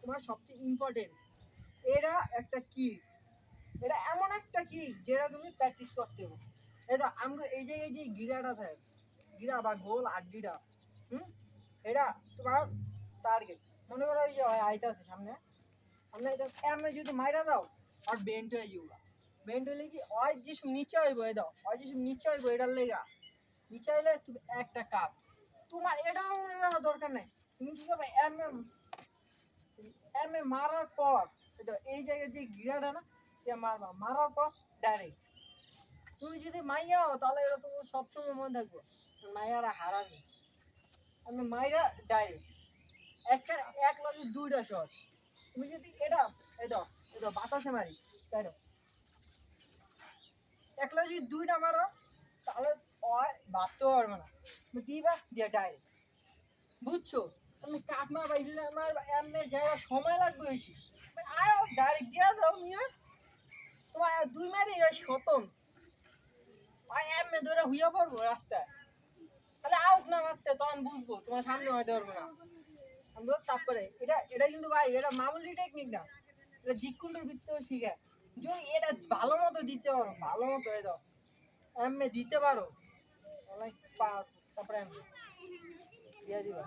তোমার সবচেয়ে ইম্পর্টেন্ট। এটা একটা কি, এটা এমন একটা কি যেটা তুমি প্র্যাকটিস করতে হবে। এটা আমি এই যে গিরাটা থাকে, গিরা বা গোল আড্ডিটা, এটা তোমার টার্গেট। মনে করো এই যে আইতাছে সামনে, সামনে আইতাছে, এমনি যদি মাইরা দাও আর বেন্ট হয়ে যাবে। বেন্ট হলে কি ওই যে নিচে হইব, এই দাও ওই যে নিচে হইব, এটার লেগা নিচে হইলে তুমি একটা কাপ। তোমার এটাও মনে রাখা দরকার নাই, তুমি কি করবে এম এম এম এ মারার পর এই জায়গায় যে গিরাটা না, মারবা, মারার পর ডাইরেক্ট তুমি যদি মাইয়াও তাহলে এটা তোমার সবসময় মনে থাকবে মাইয়ারা হারাবি। আমি মাইরা ডাইরেক্ট এক লগে দুইটা শট। তুমি যদি এটা এই দাও বাতাসে মারি, তাই দাও এক লগে যদি দুইটা মারো তাহলে ভাবতেও পারবে না, তুমি দিবা দিয়ে ডাইরেক্ট। বুঝছো? তুমি কাট মারবা, ইলিনার মারবা, এমনি জায়গা সময় লাগবে বেশি, আয় ডাইরেক্ট দিয়া দাও মিয়া, তোমার 2 মারি খতম। আর এমনি ধরে হুইয়া পড়বো রাস্তায়, তাহলে আউট না মারতে তখন বুঝবো তোমার সামনে হইতে পারবো না। তারপরে এটা কিন্তু ভাই এটা মামুলি টেকনিক না, এটা জিকুন্ডের ভিতরেও শিখে। যদি এটা ভালো মতো দিতে পারো, ভালো মতো এই দাও এমনি দিতে পারো, তারপরে এমনি দিয়া দিবা।